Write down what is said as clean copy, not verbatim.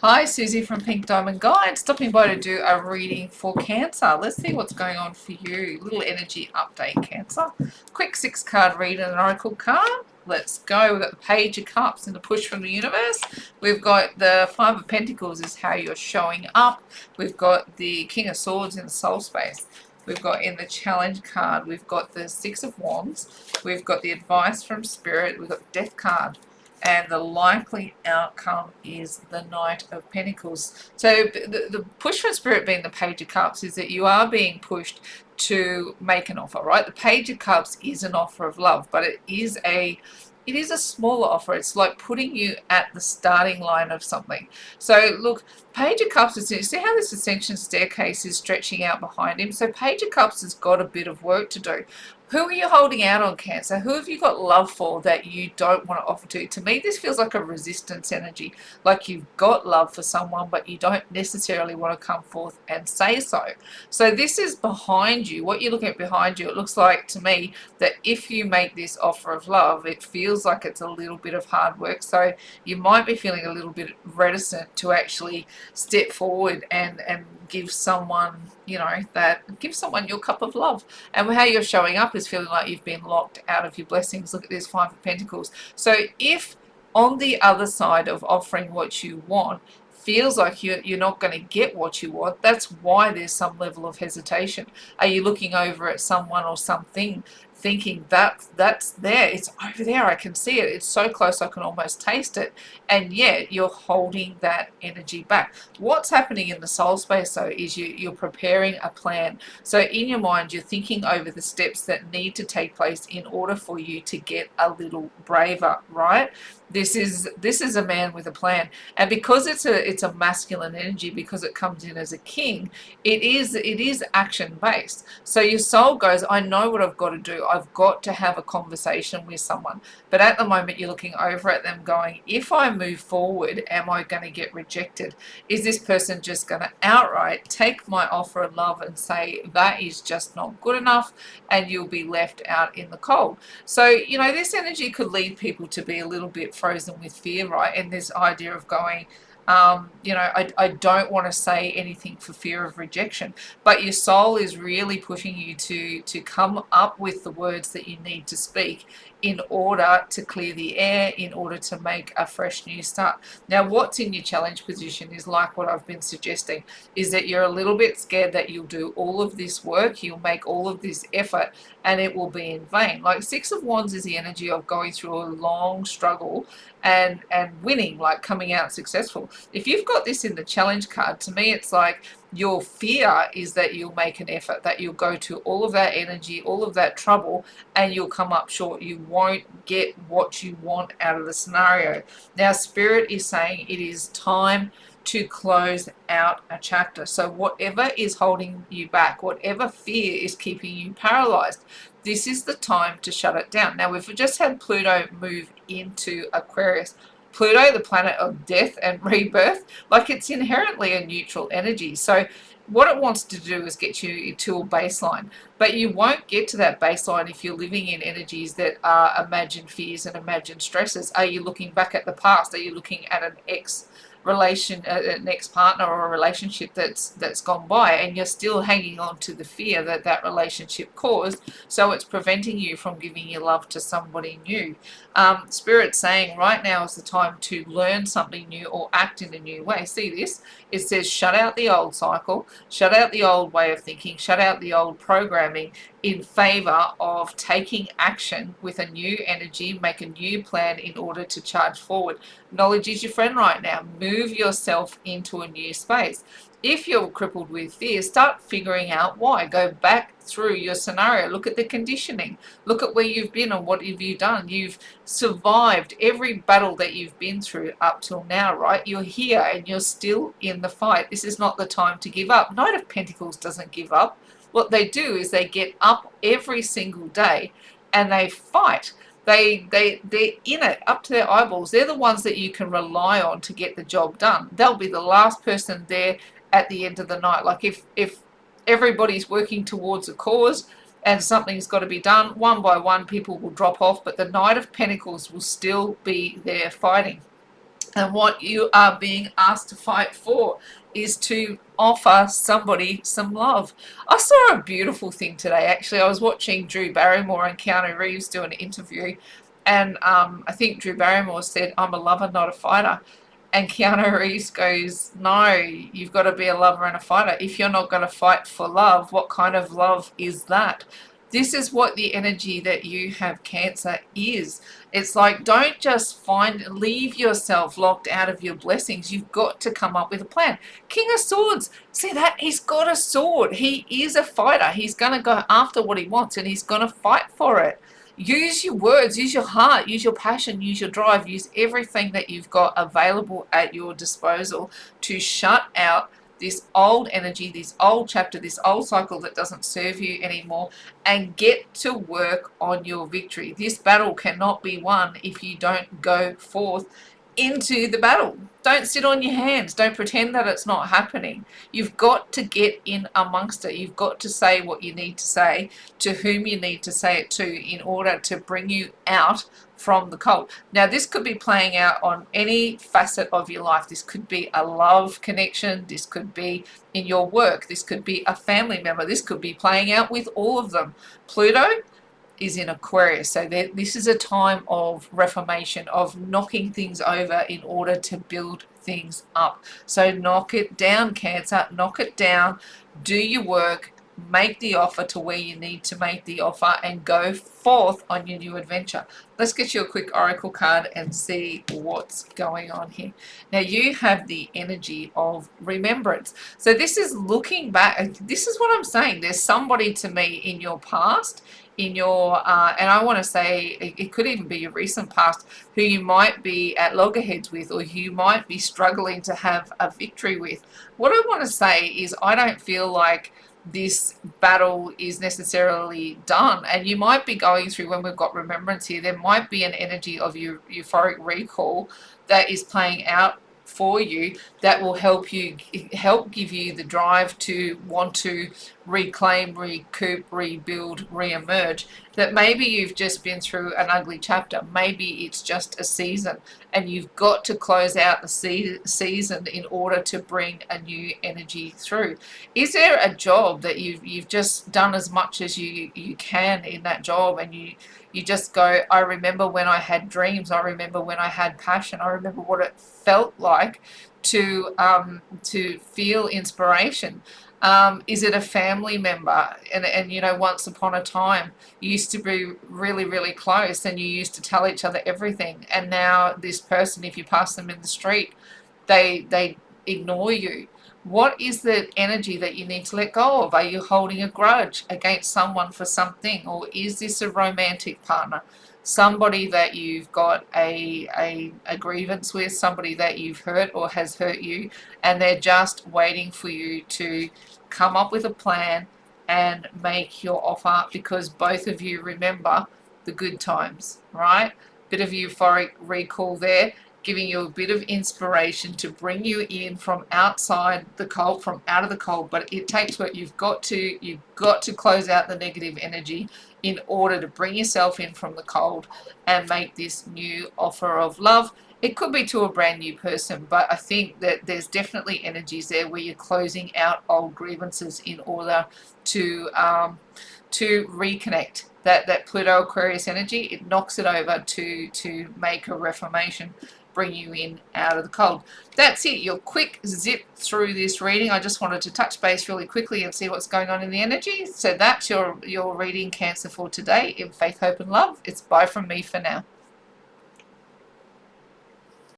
Hi, Susie from Pink Diamond Guide, stopping by to do a reading for Cancer. Let's see what's going on for you. Little energy update, Cancer. Quick 6 card read and an oracle card. Let's go. We've got the Page of Cups and the Push from the Universe. We've got the Five of Pentacles is how you're showing up. We've got the King of Swords in the Soul Space. We've got in the Challenge card, we've got the Six of Wands. We've got the Advice from Spirit. We've got the Death card. And the likely outcome is the Knight of Pentacles. So the push for Spirit being the Page of Cups is that you are being pushed to make an offer, right? The Page of Cups is an offer of love, but it is a smaller offer. It's like putting you at the starting line of something. So look, Page of Cups is, see how this ascension staircase is stretching out behind him? So Page of Cups has got a bit of work to do. Who are you holding out on, Cancer? Who have you got love for that you don't want to offer to? To me, this feels like a resistance energy. Like you've got love for someone, but you don't necessarily want to come forth and say so. So this is behind you. What you're looking at behind you, it looks like to me that if you make this offer of love, it feels like it's a little bit of hard work. So you might be feeling a little bit reticent to actually step forward and give someone, give someone your cup of love. And how you're showing up is feeling like you've been locked out of your blessings. Look at this Five of Pentacles. So if on the other side of offering what you want feels like you're not going to get what you want, that's why there's some level of hesitation. Are you looking over at someone or something thinking that's there, it's over there, I can see it, it's so close I can almost taste it, and yet you're holding that energy back? What's happening in the soul space though is you're preparing a plan. So in your mind you're thinking over the steps that need to take place in order for you to get a little braver, right? This is a man with a plan, and because it's a masculine energy, because it comes in as a king, it is action based. So your soul goes, I know what I've got to do. I've got to have a conversation with someone. But at the moment you're looking over at them going, if I move forward, am I going to get rejected? Is this person just going to outright take my offer of love and say that is just not good enough, and you'll be left out in the cold? So, this energy could lead people to be a little bit frozen with fear, right? And this idea of going, I don't want to say anything for fear of rejection. But your soul is really pushing you to come up with the words that you need to speak in order to clear the air, in order to make a fresh new start. Now, what's in your challenge position is like what I've been suggesting, is that you're a little bit scared that you'll do all of this work, you'll make all of this effort, and it will be in vain. Like Six of Wands is the energy of going through a long struggle and winning, like coming out successful. If you've got this in the challenge card, to me it's like your fear is that you'll make an effort, that you'll go to all of that energy, all of that trouble, and you'll come up short. You won't get what you want out of the scenario. Now, Spirit is saying it is time to close out a chapter. So whatever is holding you back, whatever fear is keeping you paralyzed, this is the time to shut it down. Now, we've just had Pluto move into Aquarius. Pluto, the planet of death and rebirth, like it's inherently a neutral energy. So what it wants to do is get you to a baseline, but you won't get to that baseline if you're living in energies that are imagined fears and imagined stresses. Are you looking back at the past? Are you looking at an an ex-partner or a relationship that's gone by, and you're still hanging on to the fear that that relationship caused, so it's preventing you from giving your love to somebody new? Spirit's saying right now is the time to learn something new or act in a new way. See this? It says shut out the old cycle, shut out the old way of thinking, shut out the old programming, in favor of taking action with a new energy, make a new plan in order to charge forward. Knowledge is your friend right now. Move yourself into a new space. If you're crippled with fear, start figuring out why. Go back through your scenario. Look at the conditioning. Look at where you've been and what have you done. You've survived every battle that you've been through up till now, right? You're here and you're still in the fight. This is not the time to give up. Knight of Pentacles doesn't give up. What they do is they get up every single day and they fight. They're in it up to their eyeballs. They're the ones that you can rely on to get the job done. They'll be the last person there at the end of the night. Like if everybody's working towards a cause and something's got to be done, one by one people will drop off, but the Knight of Pentacles will still be there fighting. And what you are being asked to fight for is to offer somebody some love. I saw a beautiful thing today, actually. I was watching Drew Barrymore and Keanu Reeves do an interview, and I think Drew Barrymore said, "I'm a lover, not a fighter." And Keanu Reeves goes, "No, you've got to be a lover and a fighter. If you're not going to fight for love, what kind of love is that?" This is what the energy that you have, Cancer, is. It's like, don't just leave yourself locked out of your blessings. You've got to come up with a plan. King of Swords, see that? He's got a sword. He is a fighter. He's going to go after what he wants, and he's going to fight for it. Use your words, use your heart, use your passion, use your drive, use everything that you've got available at your disposal to shut out this old energy, this old chapter, this old cycle that doesn't serve you anymore, and get to work on your victory. This battle cannot be won if you don't go forth into the battle. Don't sit on your hands. Don't pretend that it's not happening. You've got to get in amongst it. You've got to say what you need to say to whom you need to say it to in order to bring you out from the cold. Now, this could be playing out on any facet of your life. This could be a love connection. This could be in your work. This could be a family member. This could be playing out with all of them. Pluto is in Aquarius, so this is a time of reformation, of knocking things over in order to build things up. So knock it down, Cancer, knock it down, do your work, make the offer to where you need to make the offer, and go forth on your new adventure. Let's get you a quick oracle card and see what's going on here. Now, you have the energy of remembrance. So this is looking back. This is what I'm saying. There's somebody to me in your past, in your and I want to say it could even be your recent past, who you might be at loggerheads with, or who you might be struggling to have a victory with. What I want to say is, I don't feel like this battle is necessarily done, and you might be going through, when we've got remembrance here, there might be an energy of your euphoric recall that is playing out for you, that will help give you the drive to want to reclaim, recoup, rebuild, re-emerge. That maybe you've just been through an ugly chapter, maybe it's just a season, and you've got to close out the season in order to bring a new energy through. Is there a job that you've just done as much as you can in that job, and you just go, I remember when I had dreams, I remember when I had passion, I remember what it felt like to feel inspiration. Is it a family member? And you know, once upon a time, you used to be really, really close, and you used to tell each other everything. And now this person, if you pass them in the street, they ignore you. What is the energy that you need to let go of? Are you holding a grudge against someone for something? Or is this a romantic partner? Somebody that you've got a grievance with, somebody that you've hurt or has hurt you, and they're just waiting for you to come up with a plan and make your offer, because both of you remember the good times, right? Bit of euphoric recall there, giving you a bit of inspiration to bring you in from outside the cold, from out of the cold. But it takes work. You've got to close out the negative energy in order to bring yourself in from the cold and make this new offer of love. It could be to a brand new person, but I think that there's definitely energies there where you're closing out old grievances in order to reconnect. That Pluto Aquarius energy, it knocks it over to make a reformation, bring you in out of the cold. That's it, your quick zip through this reading. I just wanted to touch base really quickly and see what's going on in the energy. So that's your reading, Cancer, for today in Faith, Hope and Love. It's bye from me for now.